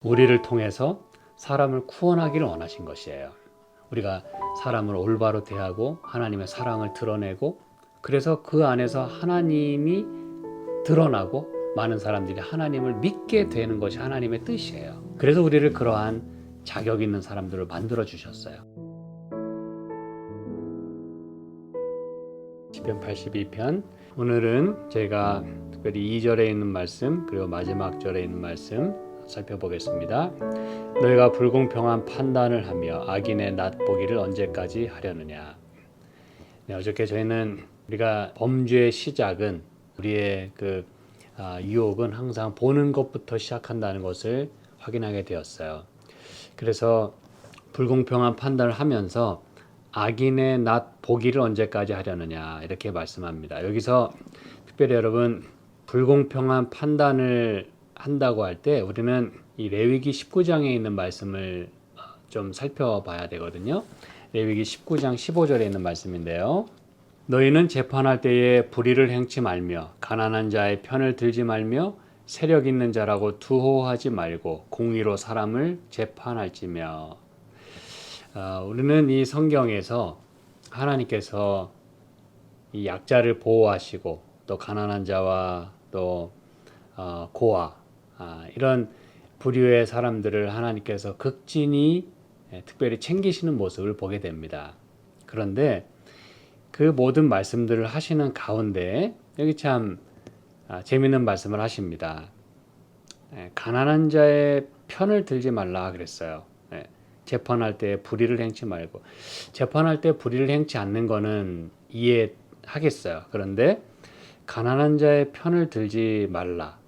우리를 통해서 사람을 구원하기를 원하신 것이에요. 우리가 사람을 올바로 대하고 하나님의 사랑을 드러내고, 그래서 그 안에서 하나님이 드러나고 많은 사람들이 하나님을 믿게 되는 것이 하나님의 뜻이에요. 그래서 우리를 그러한 자격 있는 사람들을 만들어 주셨어요. 시편 82편, 오늘은 제가 특별히 2절에 있는 말씀 그리고 마지막 절에 있는 말씀 살펴보겠습니다. 너희가 불공평한 판단을 하며 악인의 낫보기를 언제까지 하려느냐. 어저께 저희는 우리가 범죄의 시작은 우리의 유혹은 항상 보는 것부터 시작한다는 것을 확인하게 되었어요. 그래서 불공평한 판단을 하면서 악인의 낫보기를 언제까지 하려느냐 이렇게 말씀합니다. 여기서 특별히 여러분, 불공평한 판단을 한다고 할 때 우리는 이 레위기 19장에 있는 말씀을 좀 살펴봐야 되거든요. 레위기 19장 15절에 있는 말씀인데요. 너희는 재판할 때에 불의를 행치 말며 가난한 자의 편을 들지 말며 세력 있는 자라고 두호하지 말고 공의로 사람을 재판할지며. 우리는 이 성경에서 하나님께서 이 약자를 보호하시고 또 가난한 자와 또 고아 이런 부류의 사람들을 하나님께서 극진히 특별히 챙기시는 모습을 보게 됩니다. 그런데 그 모든 말씀들을 하시는 가운데 여기 참 재미있는 말씀을 하십니다. 가난한 자의 편을 들지 말라 그랬어요. 재판할 때 불의를 행치 말고. 재판할 때 불의를 행치 않는 거는 이해하겠어요. 그런데 가난한 자의 편을 들지 말라.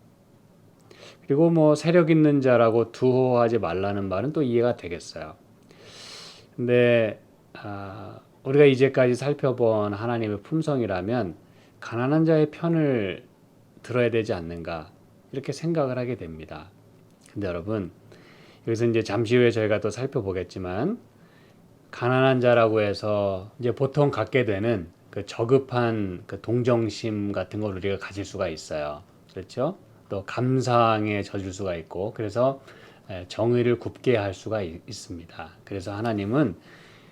그리고 세력 있는 자라고 두호하지 말라는 말은 또 이해가 되겠어요. 근데 우리가 이제까지 살펴본 하나님의 품성이라면 가난한 자의 편을 들어야 되지 않는가 이렇게 생각을 하게 됩니다. 근데 여러분, 여기서 이제 잠시 후에 저희가 또 살펴보겠지만 가난한 자라고 해서 이제 보통 갖게 되는 그 저급한 그 동정심 같은 걸 우리가 가질 수가 있어요. 그렇죠? 또 감상에 젖을 수가 있고, 그래서 정의를 굽게 할 수가 있습니다. 그래서 하나님은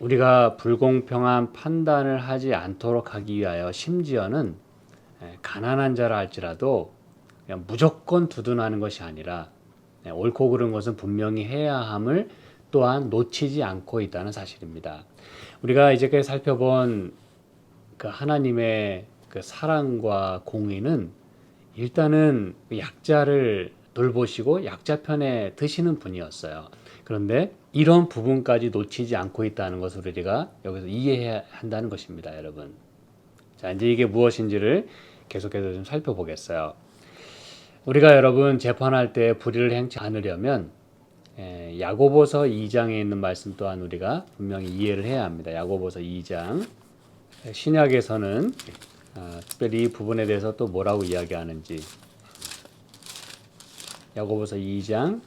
우리가 불공평한 판단을 하지 않도록 하기 위하여 심지어는 가난한 자라 할지라도 그냥 무조건 두둔하는 것이 아니라 옳고 그른 것은 분명히 해야 함을 또한 놓치지 않고 있다는 사실입니다. 우리가 이제까지 살펴본 그 하나님의 그 사랑과 공의는 일단은 약자를 돌보시고 약자 편에 드시는 분이었어요. 그런데 이런 부분까지 놓치지 않고 있다는 것을 우리가 여기서 이해해야 한다는 것입니다, 여러분. 자, 이제 이게 무엇인지를 계속해서 좀 살펴보겠어요. 우리가 여러분 재판할 때 불의를 행치 않으려면 야고보서 2장에 있는 말씀 또한 우리가 분명히 이해를 해야 합니다. 야고보서 2장. 신약에서는 특별히 이 부분에 대해서 또 뭐라고 이야기하는지, 야고보서 2장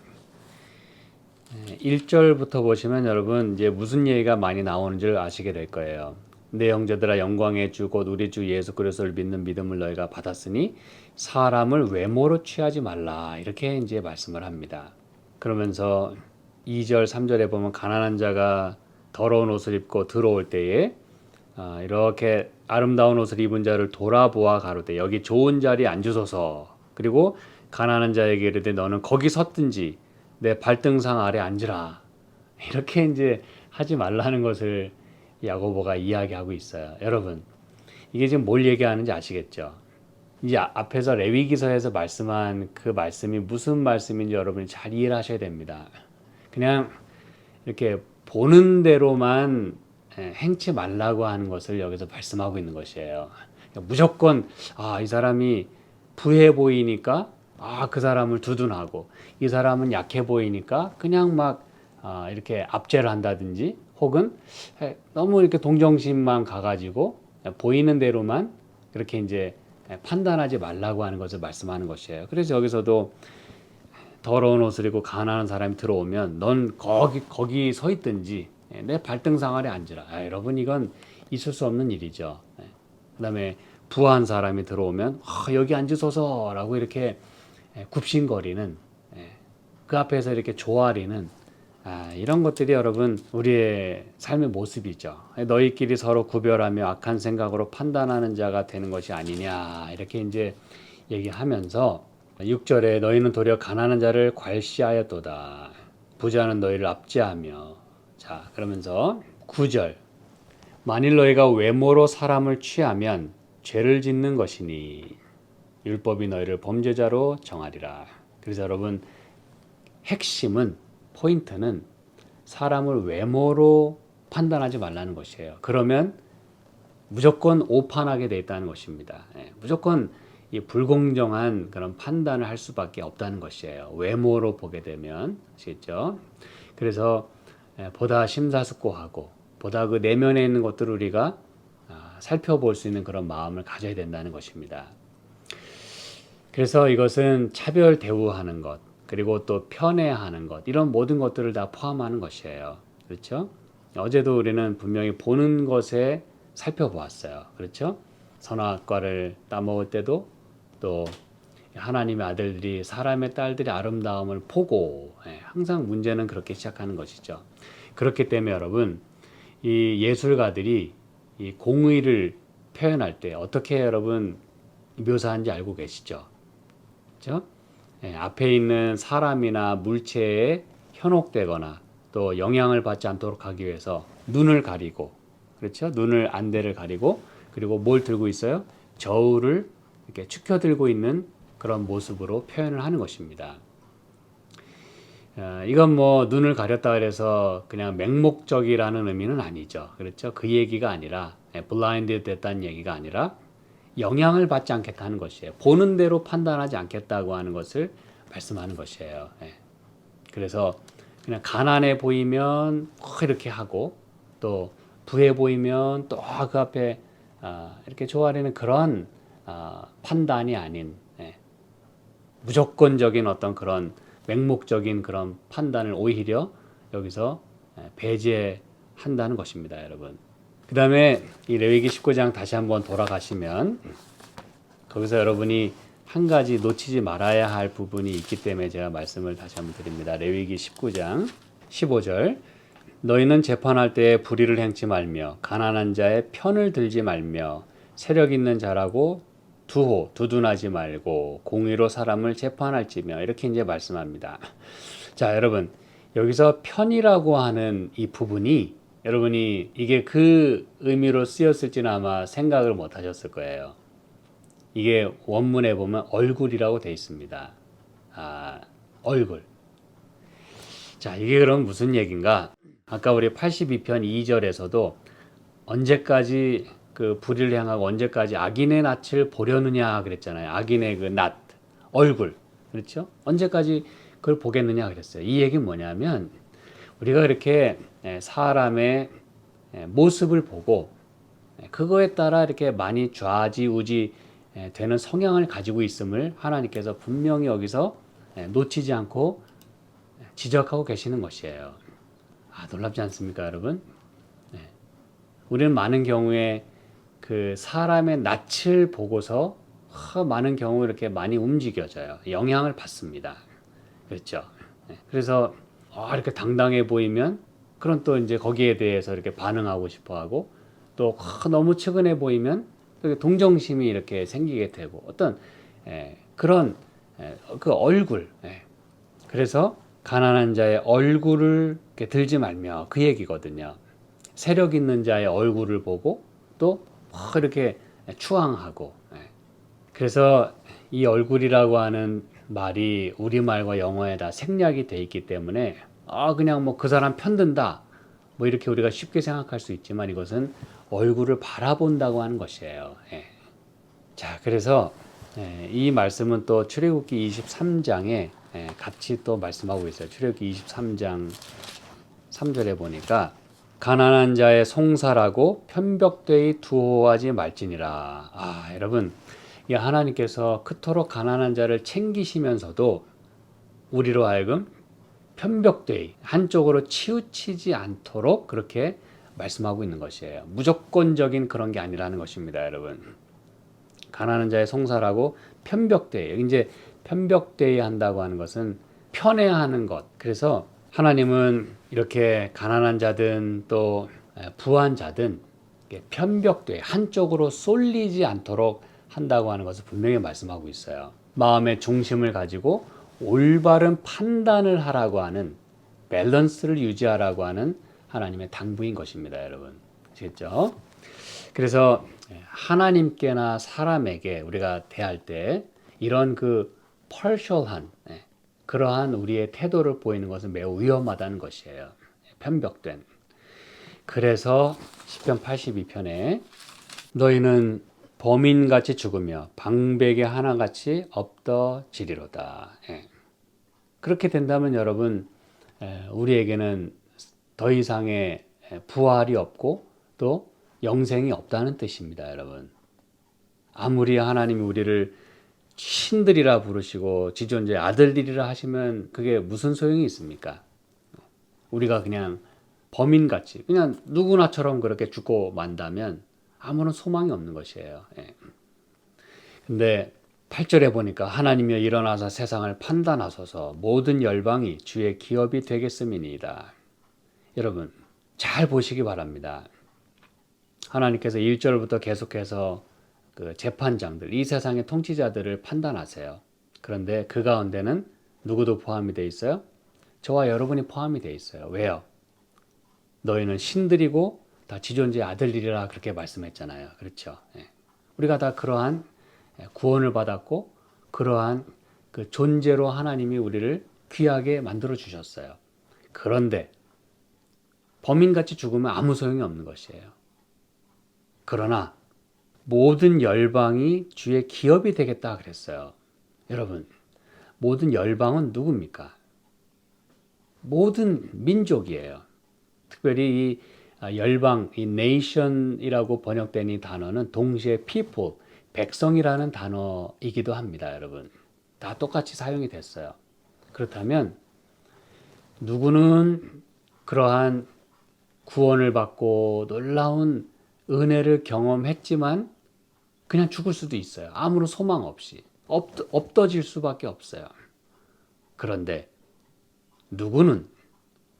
1절부터 보시면 여러분 이제 무슨 얘기가 많이 나오는지를 아시게 될 거예요. 내 형제들아, 영광의 주 곧 우리 주 예수 그리스도를 믿는 믿음을 너희가 받았으니 사람을 외모로 취하지 말라 이렇게 이제 말씀을 합니다. 그러면서 2절 3절에 보면 가난한 자가 더러운 옷을 입고 들어올 때에 이렇게 아름다운 옷을 입은 자를 돌아보아 가로되 여기 좋은 자리에 앉으소서. 그리고 가난한 자에게 이르되 너는 거기 섰든지 내 발등상 아래 앉으라. 이렇게 이제 하지 말라는 것을 야고보가 이야기하고 있어요. 여러분, 이게 지금 뭘 얘기하는지 아시겠죠? 이제 앞에서 레위기서에서 말씀한 그 말씀이 무슨 말씀인지 여러분이 잘 이해를 하셔야 됩니다. 그냥 이렇게 보는 대로만 행치 말라고 하는 것을 여기서 말씀하고 있는 것이에요. 무조건 이 사람이 부해 보이니까 그 사람을 두둔하고, 이 사람은 약해 보이니까 그냥 막 이렇게 압제를 한다든지, 혹은 너무 이렇게 동정심만 가가지고 보이는 대로만 그렇게 이제 판단하지 말라고 하는 것을 말씀하는 것이에요. 그래서 여기서도 더러운 옷을 입고 가난한 사람이 들어오면 넌 거기 서 있든지 내 발등상 아래 앉으라. 여러분, 이건 있을 수 없는 일이죠. 그 다음에 부한 사람이 들어오면 여기 앉으소서라고 이렇게 굽신거리는 그 앞에서 이렇게 조아리는 이런 것들이 여러분 우리의 삶의 모습이죠. 너희끼리 서로 구별하며 악한 생각으로 판단하는 자가 되는 것이 아니냐 이렇게 이제 얘기하면서 6절에 너희는 도리어 가난한 자를 괄시하였도다. 부자는 너희를 압제하며. 자, 그러면서 9절 만일 너희가 외모로 사람을 취하면 죄를 짓는 것이니 율법이 너희를 범죄자로 정하리라. 그래서 여러분 핵심은 포인트는 사람을 외모로 판단하지 말라는 것이에요. 그러면 무조건 오판하게 돼 있다는 것입니다. 무조건 이 불공정한 그런 판단을 할 수밖에 없다는 것이에요. 외모로 보게 되면 아시겠죠? 그래서 보다 심사숙고하고 보다 그 내면에 있는 것들을 우리가 살펴볼 수 있는 그런 마음을 가져야 된다는 것입니다. 그래서 이것은 차별 대우하는 것, 그리고 또 편애하는 것, 이런 모든 것들을 다 포함하는 것이에요. 그렇죠? 어제도 우리는 분명히 보는 것에 살펴보았어요. 그렇죠? 선악과를 따먹을 때도 또 하나님의 아들들이 사람의 딸들의 아름다움을 보고 항상 문제는 그렇게 시작하는 것이죠. 그렇기 때문에 여러분 이 예술가들이 이 공의를 표현할 때 어떻게 여러분 묘사하는지 알고 계시죠? 그렇죠? 앞에 있는 사람이나 물체에 현혹되거나 또 영향을 받지 않도록 하기 위해서 눈을 가리고 그렇죠? 눈을 안대를 가리고 그리고 뭘 들고 있어요? 저울을 이렇게 축혀들고 있는 그런 모습으로 표현을 하는 것입니다. 이건 뭐 눈을 가렸다 그래서 그냥 맹목적이라는 의미는 아니죠. 그렇죠? 그 얘기가 아니라 블라인드 됐다는 얘기가 아니라 영향을 받지 않겠다는 것이에요. 보는 대로 판단하지 않겠다고 하는 것을 말씀하는 것이에요. 그래서 그냥 가난해 보이면 이렇게 하고 또 부해 보이면 또 그 앞에 이렇게 조아리는 그런 판단이 아닌 무조건적인 어떤 그런 맹목적인 그런 판단을 오히려 여기서 배제한다는 것입니다, 여러분. 그 다음에 이 레위기 19장 다시 한번 돌아가시면 거기서 여러분이 한 가지 놓치지 말아야 할 부분이 있기 때문에 제가 말씀을 다시 한번 드립니다. 레위기 19장 15절 너희는 재판할 때에 불의를 행치 말며 가난한 자의 편을 들지 말며 세력 있는 자라고 두둔하지 말고 공의로 사람을 재판할지며 이렇게 이제 말씀합니다. 자, 여러분 여기서 편이라고 하는 이 부분이 여러분이 이게 그 의미로 쓰였을지는 아마 생각을 못 하셨을 거예요. 이게 원문에 보면 얼굴이라고 되어 있습니다. 얼굴. 자, 이게 그럼 무슨 얘기인가? 아까 우리 82편 2절에서도 언제까지 그 불의를 향하고 언제까지 악인의 낯을 보려느냐 그랬잖아요. 악인의 그 낯, 얼굴. 그렇죠? 언제까지 그걸 보겠느냐 그랬어요. 이 얘기는 뭐냐면 우리가 이렇게 사람의 모습을 보고 그거에 따라 이렇게 많이 좌지우지 되는 성향을 가지고 있음을 하나님께서 분명히 여기서 놓치지 않고 지적하고 계시는 것이에요. 놀랍지 않습니까, 여러분? 우리는 많은 경우에 그 사람의 낯을 보고서 많은 경우 이렇게 많이 움직여져요. 영향을 받습니다. 그렇죠? 그래서 이렇게 당당해 보이면 그런 또 이제 거기에 대해서 이렇게 반응하고 싶어 하고 또 너무 측은해 보이면 동정심이 이렇게 생기게 되고 어떤 그런 그 얼굴 그래서 가난한 자의 얼굴을 이렇게 들지 말며 그 얘기거든요. 세력 있는 자의 얼굴을 보고 또 이렇게 추앙하고 그래서 이 얼굴이라고 하는 말이 우리말과 영어에 다 생략이 돼 있기 때문에 그냥 뭐 그 사람 편든다 뭐 이렇게 우리가 쉽게 생각할 수 있지만 이것은 얼굴을 바라본다고 하는 것이에요. 자, 그래서 이 말씀은 또 출애굽기 23장에 같이 또 말씀하고 있어요. 출애굽기 23장 3절에 보니까 가난한 자의 송사라고 편벽되이 두호하지 말지니라. 여러분 이 하나님께서 그토록 가난한 자를 챙기시면서도 우리로 하여금 편벽되이 한쪽으로 치우치지 않도록 그렇게 말씀하고 있는 것이에요. 무조건적인 그런 게 아니라는 것입니다, 여러분. 가난한 자의 송사라고 편벽되이, 이제 편벽되이 한다고 하는 것은 편애하는 것. 그래서 하나님은 이렇게 가난한 자든 또 부한 자든 편벽돼 한쪽으로 쏠리지 않도록 한다고 하는 것을 분명히 말씀하고 있어요. 마음의 중심을 가지고 올바른 판단을 하라고 하는, 밸런스를 유지하라고 하는 하나님의 당부인 것입니다, 여러분. 아시겠죠? 그래서 하나님께나 사람에게 우리가 대할 때 이런 그 partial한, 그러한 우리의 태도를 보이는 것은 매우 위험하다는 것이에요. 편벽된. 그래서 시편 82편에 너희는 범인같이 죽으며 방백의 하나같이 없어지리로다. 그렇게 된다면 여러분, 우리에게는 더 이상의 부활이 없고 또 영생이 없다는 뜻입니다, 여러분. 아무리 하나님이 우리를 신들이라 부르시고 지존자의 아들들이라 하시면 그게 무슨 소용이 있습니까? 우리가 그냥 범인같이 그냥 누구나처럼 그렇게 죽고 만다면 아무런 소망이 없는 것이에요. 근데 8절에 보니까 하나님이여 일어나서 세상을 판단하소서 모든 열방이 주의 기업이 되겠음이니이다. 여러분 잘 보시기 바랍니다. 하나님께서 1절부터 계속해서 그 재판장들, 이 세상의 통치자들을 판단하세요. 그런데 그 가운데는 누구도 포함이 돼 있어요? 저와 여러분이 포함이 돼 있어요. 왜요? 너희는 신들이고 다 지존자의 아들들이라 그렇게 말씀했잖아요. 그렇죠? 우리가 다 그러한 구원을 받았고 그러한 그 존재로 하나님이 우리를 귀하게 만들어 주셨어요. 그런데 범인같이 죽으면 아무 소용이 없는 것이에요. 그러나 모든 열방이 주의 기업이 되겠다 그랬어요. 여러분, 모든 열방은 누굽니까? 모든 민족이에요. 특별히 이 열방, 이 nation이라고 번역된 이 단어는 동시에 people, 백성이라는 단어이기도 합니다, 여러분. 다 똑같이 사용이 됐어요. 그렇다면 누구는 그러한 구원을 받고 놀라운 은혜를 경험했지만 그냥 죽을 수도 있어요. 아무런 소망 없이 없어질 수밖에 없어요. 그런데 누구는,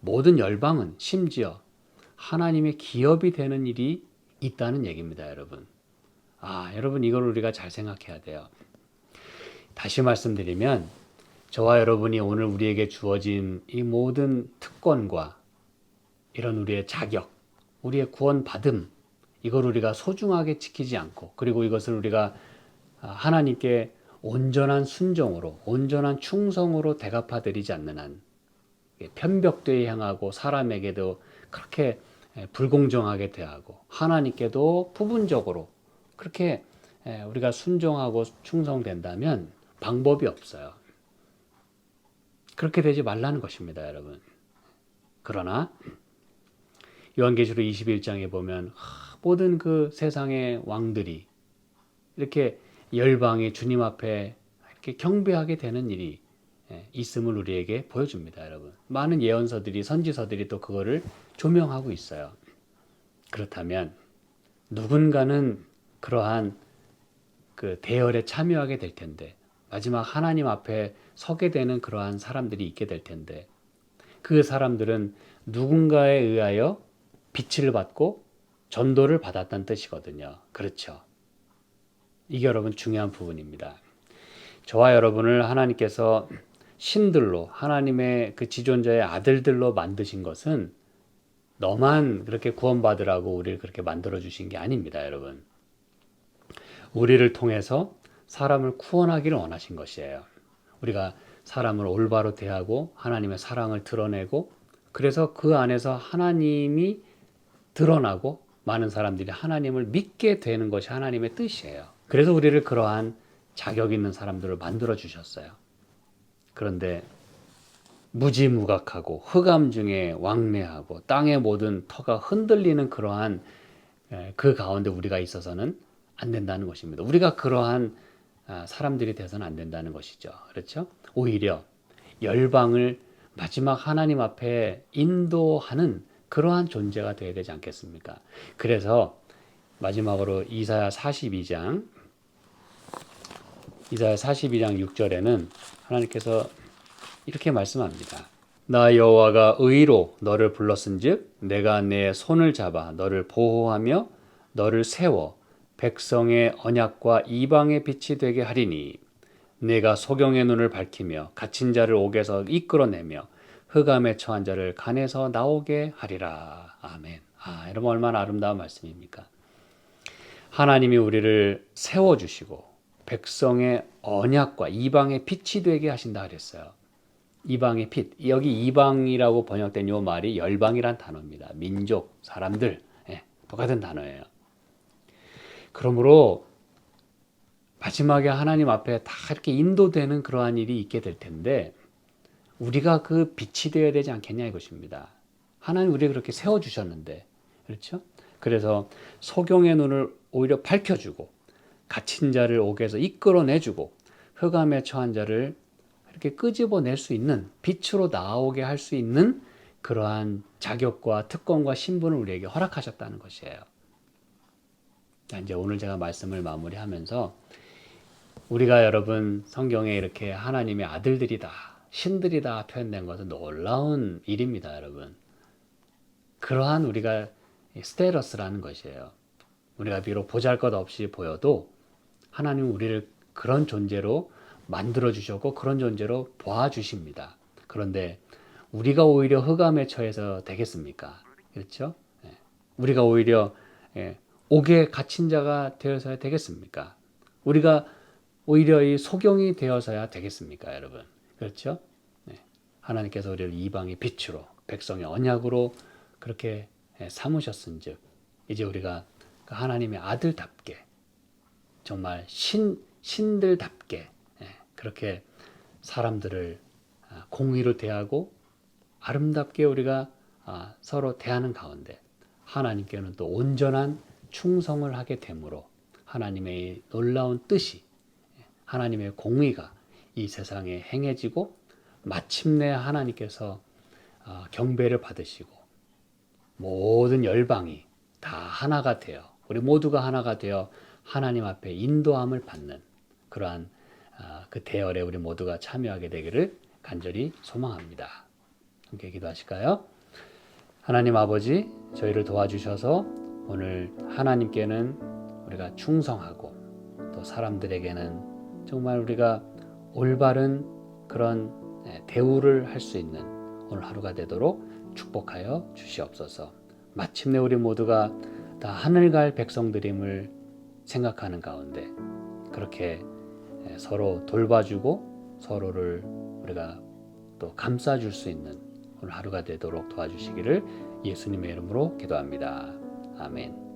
모든 열방은 심지어 하나님의 기업이 되는 일이 있다는 얘기입니다, 여러분. 여러분 이걸 우리가 잘 생각해야 돼요. 다시 말씀드리면 저와 여러분이 오늘 우리에게 주어진 이 모든 특권과 이런 우리의 자격, 우리의 구원받음, 이걸 우리가 소중하게 지키지 않고 그리고 이것을 우리가 하나님께 온전한 순종으로, 온전한 충성으로 대갚아드리지 않는 한 편벽되게 향하고 사람에게도 그렇게 불공정하게 대하고 하나님께도 부분적으로 그렇게 우리가 순종하고 충성된다면 방법이 없어요. 그렇게 되지 말라는 것입니다, 여러분. 그러나 요한계시록 21장에 보면 모든 그 세상의 왕들이 이렇게 열방이 주님 앞에 이렇게 경배하게 되는 일이 있음을 우리에게 보여줍니다, 여러분. 많은 예언서들이, 선지서들이 또 그거를 조명하고 있어요. 그렇다면 누군가는 그러한 그 대열에 참여하게 될 텐데, 마지막 하나님 앞에 서게 되는 그러한 사람들이 있게 될 텐데, 그 사람들은 누군가에 의하여 빛을 받고 전도를 받았다는 뜻이거든요. 그렇죠? 이게 여러분 중요한 부분입니다. 저와 여러분을 하나님께서 신들로, 하나님의 그 지존자의 아들들로 만드신 것은 너만 그렇게 구원받으라고 우리를 그렇게 만들어 주신 게 아닙니다, 여러분. 우리를 통해서 사람을 구원하기를 원하신 것이에요. 우리가 사람을 올바로 대하고 하나님의 사랑을 드러내고 그래서 그 안에서 하나님이 드러나고 많은 사람들이 하나님을 믿게 되는 것이 하나님의 뜻이에요. 그래서 우리를 그러한 자격 있는 사람들을 만들어 주셨어요. 그런데 무지무각하고 흑암 중에 왕래하고 땅의 모든 터가 흔들리는 그러한 그 가운데 우리가 있어서는 안 된다는 것입니다. 우리가 그러한 사람들이 돼서는 안 된다는 것이죠. 그렇죠? 오히려 열방을 마지막 하나님 앞에 인도하는 그러한 존재가 되어야 되지 않겠습니까? 그래서 마지막으로 이사야 42장 6절에는 하나님께서 이렇게 말씀합니다. 나 여호와가 의로 너를 불렀은즉 내가 내 손을 잡아 너를 보호하며 너를 세워 백성의 언약과 이방의 빛이 되게 하리니 내가 소경의 눈을 밝히며 갇힌 자를 옥에서 이끌어내며 흑암에 처한 자를 간에서 나오게 하리라. 아멘. 여러분 얼마나 아름다운 말씀입니까? 하나님이 우리를 세워주시고 백성의 언약과 이방의 빛이 되게 하신다 그랬어요. 이방의 빛. 여기 이방이라고 번역된 이 말이 열방이란 단어입니다. 민족, 사람들. 똑같은 단어예요. 그러므로 마지막에 하나님 앞에 다 이렇게 인도되는 그러한 일이 있게 될 텐데 우리가 그 빛이 되어야 되지 않겠냐 이것입니다. 하나님 우리를 그렇게 세워주셨는데 그렇죠? 그래서 소경의 눈을 오히려 밝혀주고 갇힌 자를 옥에서 이끌어내주고 흑암에 처한 자를 이렇게 끄집어낼 수 있는 빛으로 나오게 할 수 있는 그러한 자격과 특권과 신분을 우리에게 허락하셨다는 것이에요. 자, 이제 오늘 제가 말씀을 마무리하면서 우리가 여러분 성경에 이렇게 하나님의 아들들이다, 신들이다 표현된 것은 놀라운 일입니다, 여러분. 그러한 우리가 스테러스라는 것이에요. 우리가 비록 보잘것없이 보여도 하나님은 우리를 그런 존재로 만들어 주셨고 그런 존재로 보아주십니다. 그런데 우리가 오히려 흑암에 처해서 되겠습니까? 그렇죠? 우리가 오히려 옥에 갇힌 자가 되어서야 되겠습니까? 우리가 오히려 이 소경이 되어서야 되겠습니까, 여러분? 그렇죠? 하나님께서 우리를 이방의 빛으로 백성의 언약으로 그렇게 삼으셨은즉 이제 우리가 그 하나님의 아들답게 정말 신들답게 그렇게 사람들을 공의로 대하고 아름답게 우리가 서로 대하는 가운데 하나님께는 또 온전한 충성을 하게 되므로 하나님의 놀라운 뜻이 하나님의 공의가 이 세상에 행해지고 마침내 하나님께서 경배를 받으시고 모든 열방이 다 하나가 되어 우리 모두가 하나가 되어 하나님 앞에 인도함을 받는 그러한 그 대열에 우리 모두가 참여하게 되기를 간절히 소망합니다. 함께 기도하실까요? 하나님 아버지, 저희를 도와주셔서 오늘 하나님께는 우리가 충성하고 또 사람들에게는 정말 우리가 올바른 그런 대우를 할 수 있는 오늘 하루가 되도록 축복하여 주시옵소서. 마침내 우리 모두가 다 하늘 갈 백성들임을 생각하는 가운데 그렇게 서로 돌봐주고 서로를 우리가 또 감싸줄 수 있는 오늘 하루가 되도록 도와주시기를 예수님의 이름으로 기도합니다. 아멘.